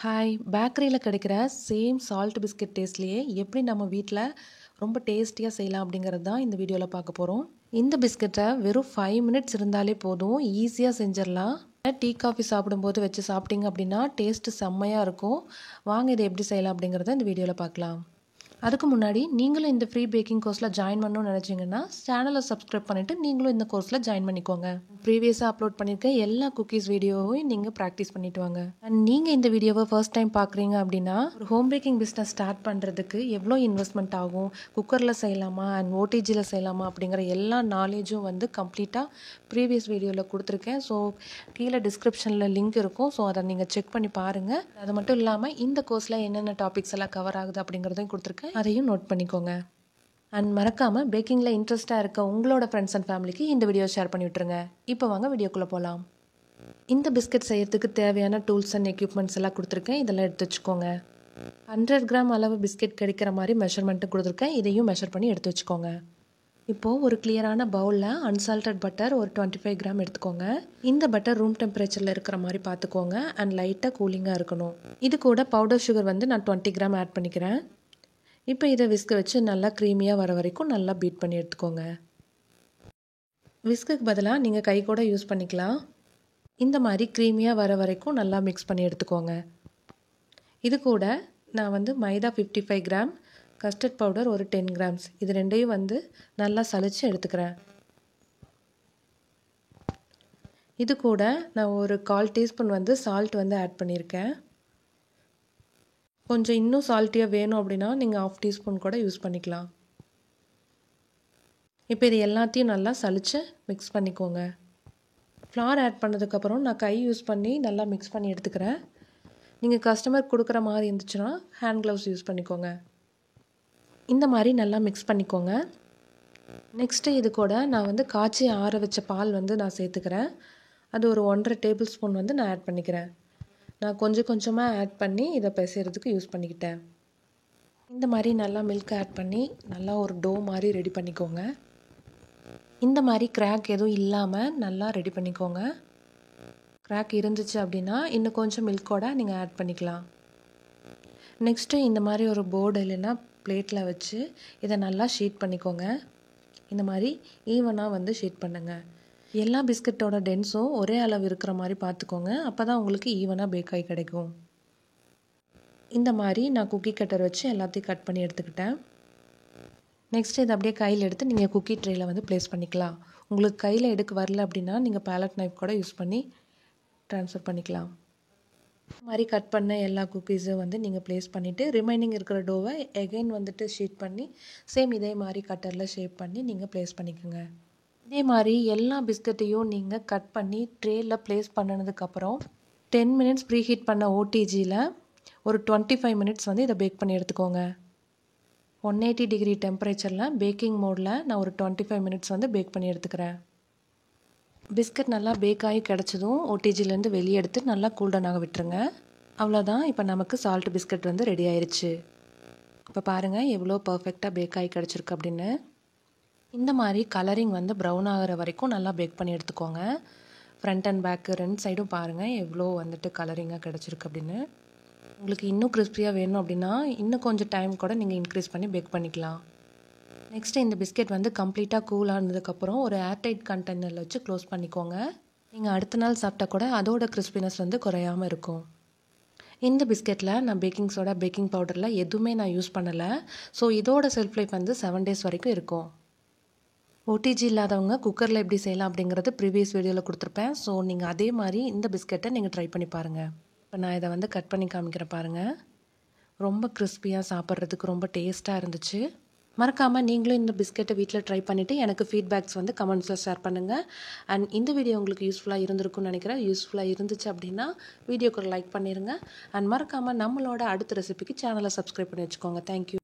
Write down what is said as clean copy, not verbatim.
Hi பேக்கரியில் கிடைக்கிற same salt biscuit டேஸ்ட்லேயே எப்படி நம்ம வீட்டில் ரொம்ப டேஸ்டியாக செய்யலாம் அப்படிங்கிறது தான் இந்த வீடியோவில் பார்க்க போகிறோம். இந்த பிஸ்கட்டை வெறும் 5 மினிட்ஸ் இருந்தாலே போதும், ஈஸியாக செஞ்சிடலாம். டீ காஃபி சாப்பிடும்போது வச்சு சாப்பிட்டீங்க அப்படின்னா டேஸ்ட்டு செம்மையாக இருக்கும். வாங்க இதை எப்படி செய்யலாம் அப்படிங்கிறத இந்த வீடியோவில் பார்க்கலாம். அதுக்கு முன்னாடி நீங்களும் இந்த ஃப்ரீ பேக்கிங் கோர்ஸில் ஜாயின் பண்ணணும்னு நினச்சிங்கன்னா சேனலை சப்ஸ்கிரைப் பண்ணிவிட்டு நீங்களும் இந்த கோர்ஸில் ஜாயின் பண்ணிக்கோங்க. ப்ரீவியஸாக அப்லோட் பண்ணியிருக்க எல்லா குக்கீஸ் வீடியோவையும் நீங்கள் ப்ராக்டிஸ் பண்ணிட்டு வாங்க. அண்ட் நீங்கள் இந்த வீடியோவை ஃபர்ஸ்ட் டைம் பார்க்குறீங்க அப்படின்னா ஒரு ஹோம் பேக்கிங் பிஸ்னஸ் ஸ்டார்ட் பண்ணுறதுக்கு எவ்வளோ இன்வெஸ்ட்மெண்ட் ஆகும், குக்கரில் செய்யலாமா அண்ட் ஓடிஜியில் செய்யலாமா அப்படிங்கிற எல்லா நாலேஜும் கம்ப்ளீட்டாக ப்ரீவியஸ் வீடியோவில் கொடுத்துருக்கேன். ஸோ கீழே டிஸ்கிரிப்ஷனில் லிங்க் இருக்கும். ஸோ அதை நீங்கள் செக் பண்ணி பாருங்கள். அது மட்டும் இல்லாமல் இந்த கோர்ஸில் என்னென்ன டாபிக்ஸ் எல்லாம் கவர் ஆகுது அப்படிங்கிறதையும் கொடுத்துருக்கேன். அதையும் நோட் பண்ணிக்கோங்க. அண்ட் மறக்காமல் பேக்கிங்கில் இன்ட்ரெஸ்ட்டாக இருக்க உங்களோட ஃப்ரெண்ட்ஸ் அண்ட் ஃபேமிலிக்கு இந்த வீடியோ ஷேர் பண்ணி விட்டுருங்க. இப்போ வாங்க வீடியோக்குள்ளே போகலாம். இந்த பிஸ்கட் செய்யறதுக்கு தேவையான டூல்ஸ் அண்ட் எக்யூப்மெண்ட்ஸ் எல்லாம் கொடுத்துருக்கேன். இதெல்லாம் எடுத்து வச்சுக்கோங்க. 100 கிராம் அளவு பிஸ்கட் கிடைக்கிற மாதிரி மெஷர்மெண்ட்டு கொடுத்துருக்கேன். இதையும் மெஷர் பண்ணி எடுத்து வச்சுக்கோங்க. இப்போது ஒரு கிளியரான பவுலில் அன்சால்டட் பட்டர் ஒரு 25 கிராம் எடுத்துக்கோங்க. இந்த பட்டர் ரூம் டெம்பரேச்சரில் இருக்கிற மாதிரி பார்த்துக்கோங்க அண்ட் லைட்டாக கூலிங்காக இருக்கணும். இது கூட பவுடர் சுகர் நான் 20 கிராம் ஆட் பண்ணிக்கிறேன். இப்போ இதை விஸ்க வச்சு நல்லா க்ரீமியாக வர வரைக்கும் நல்லா பீட் பண்ணி எடுத்துக்கோங்க. விஸ்குக்கு பதிலாக நீங்கள் கை கூட யூஸ் பண்ணிக்கலாம். இந்த மாதிரி க்ரீமியாக வர வரைக்கும் நல்லா மிக்ஸ் பண்ணி எடுத்துக்கோங்க. இது கூட நான் மைதா 55 கிராம், கஸ்டர்ட் பவுடர் ஒரு 10 கிராம்ஸ், இது ரெண்டையும் நல்லா சலிச்சு எடுத்துக்கிறேன். இது கூட நான் ஒரு 1/4 டீஸ்பூன் சால்ட் ஆட் பண்ணியிருக்கேன். கொஞ்சம் இன்னும் சால்ட்டியாக வேணும் அப்படின்னா நீங்கள் 1/2 டீஸ்பூன் கூட யூஸ் பண்ணிக்கலாம். இப்போ இது எல்லாத்தையும் நல்லா சலிச்சு மிக்ஸ் பண்ணிக்கோங்க. ஃப்ளார் ஆட் பண்ணதுக்கப்புறம் நான் கை யூஸ் பண்ணி நல்லா மிக்ஸ் பண்ணி எடுத்துக்கிறேன். நீங்கள் கஸ்டமர் கொடுக்குற மாதிரி இருந்துச்சுன்னா ஹேண்ட் க்ளவுஸ் யூஸ் பண்ணிக்கோங்க. இந்த மாதிரி நல்லா மிக்ஸ் பண்ணிக்கோங்க. நெக்ஸ்ட்டு இது கூட நான் காய்ச்சி ஆற வச்ச பால் நான் சேர்த்துக்கிறேன். அது ஒரு 1.5 டேபிள் ஸ்பூன் நான் ஆட் பண்ணிக்கிறேன். நான் கொஞ்சம் கொஞ்சமாக ஆட் பண்ணி இதை பிசைறதுக்கு யூஸ் பண்ணிக்கிட்டேன். இந்த மாதிரி நல்லா மில்க் ஆட் பண்ணி நல்லா ஒரு டோ மாதிரி ரெடி பண்ணிக்கோங்க. இந்த மாதிரி கிராக் எதுவும் இல்லாமல் நல்லா ரெடி பண்ணிக்கோங்க. கிராக் இருந்துச்சு அப்படின்னா இன்னும் கொஞ்சம் மில்கோட நீங்கள் ஆட் பண்ணிக்கலாம். நெக்ஸ்ட்டு இந்த மாதிரி ஒரு போர்டு இல்லைன்னா பிளேட்டில் வச்சு இதை நல்லா ஷீட் பண்ணிக்கோங்க. இந்த மாதிரி ஈவனாக ஷீட் பண்ணுங்கள். எல்லா பிஸ்கட்டோட டென்ஸும் ஒரே அளவு இருக்கிற மாதிரி பார்த்துக்கோங்க. அப்போ தான் உங்களுக்கு ஈவனாக பேக் ஆகி கிடைக்கும். இந்த மாதிரி நான் குக்கி கட்டர் வச்சு எல்லாத்தையும் கட் பண்ணி எடுத்துக்கிட்டேன். நெக்ஸ்ட்டு இதை அப்படியே கையில் எடுத்து நீங்கள் குக்கி ட்ரேயில் ப்ளேஸ் பண்ணிக்கலாம். உங்களுக்கு கையில் எடுக்க வரல அப்படின்னா நீங்கள் பேலட் நைஃப் கூட யூஸ் பண்ணி ட்ரான்ஸ்ஃபர் பண்ணிக்கலாம். இந்த மாதிரி கட் பண்ண எல்லா குக்கீஸும் நீங்கள் ப்ளேஸ் பண்ணிவிட்டு ரிமைனிங் இருக்கிற டோவை எகைன் ஷீட் பண்ணி சேம் இதே மாதிரி கட்டரில் ஷேப் பண்ணி நீங்கள் ப்ளேஸ் பண்ணிக்கோங்க. இதே மாதிரி எல்லா பிஸ்கட்டையும் நீங்கள் கட் பண்ணி ட்ரேயில் ப்ளேஸ் பண்ணினதுக்கப்புறம் 10 மினிட்ஸ் ப்ரீ ஹீட் பண்ண ஓடிஜியில் ஒரு 25 மினிட்ஸ் இதை பேக் பண்ணி எடுத்துக்கோங்க. 180 டிகிரி டெம்பரேச்சரில் பேக்கிங் மோடில் நான் ஒரு 25 மினிட்ஸ் பேக் பண்ணி எடுத்துக்கிறேன். பிஸ்கட் நல்லா பேக் ஆகி கிடச்சதும் ஓடிஜிலேருந்து வெளியே எடுத்து நல்லா கூல்டவுன் ஆக விட்டுருங்க. அவ்வளோதான், இப்போ நமக்கு சால்ட் பிஸ்கட் ரெடி ஆயிடுச்சு. இப்போ பாருங்கள் எவ்வளோ பர்ஃபெக்டாக பேக் ஆகி கிடச்சிருக்கு அப்படின்னு. இந்த மாதிரி கலரிங் ப்ரௌன் ஆகிற வரைக்கும் நல்லா பேக் பண்ணி எடுத்துக்கோங்க. ஃப்ரண்ட் அண்ட் பேக்கு 2 சைடும் பாருங்கள் எவ்வளோ கலரிங்காக கிடச்சிருக்கு அப்படின்னு. உங்களுக்கு இன்னும் கிறிஸ்பியாக வேணும் அப்படின்னா இன்னும் கொஞ்சம் டைம் கூட நீங்கள் இன்க்ரீஸ் பண்ணி பேக் பண்ணிக்கலாம். நெக்ஸ்ட்டு இந்த பிஸ்கெட் கம்ப்ளீட்டாக கூல் ஆனதுக்கப்புறம் ஒரு ஏர்டைட் கண்டெய்னரில் வச்சு க்ளோஸ் பண்ணிக்கோங்க. நீங்கள் அடுத்த நாள் சாப்பிட்டா கூட அதோட கிறிஸ்பினஸ் குறையாமல் இருக்கும். இந்த பிஸ்கெட்டில் நான் பேக்கிங் சோடா, பேக்கிங் பவுடரில் எதுவுமே நான் யூஸ் பண்ணலை. ஸோ இதோட செல்ஃப் லைஃப் 7 டேஸ் வரைக்கும் இருக்கும். ஓடிஜி இல்லாதவங்க குக்கரில் எப்படி செய்யலாம் அப்படிங்கிறது ப்ரீவியஸ் வீடியோவில் கொடுத்துருப்பேன். ஸோ நீங்கள் அதே மாதிரி இந்த பிஸ்கெட்டை நீங்கள் ட்ரை பண்ணி பாருங்கள். இப்போ நான் இதை கட் பண்ணி காமிக்கிறேன் பாருங்கள். ரொம்ப கிறிஸ்பியாக சாப்பிட்றதுக்கு ரொம்ப டேஸ்ட்டாக இருந்துச்சு. மறக்காமல் நீங்களும் இந்த பிஸ்கெட்டை வீட்டில் ட்ரை பண்ணிவிட்டு எனக்கு ஃபீட்பேக்ஸ் கமெண்ட்ஸில் ஷேர் பண்ணுங்கள். அண்ட் இந்த வீடியோ உங்களுக்கு யூஸ்ஃபுல்லாக இருந்திருக்கும்னு நினைக்கிறேன். யூஸ்ஃபுல்லாக இருந்துச்சு அப்படின்னா வீடியோக்கு ஒரு லைக் பண்ணிடுங்க. அண்ட் மறக்காமல் நம்மளோட அடுத்த ரெசிபிக்கு சேனலை சப்ஸ்கிரைப் பண்ணி வச்சுக்கோங்க. தேங்க்யூ.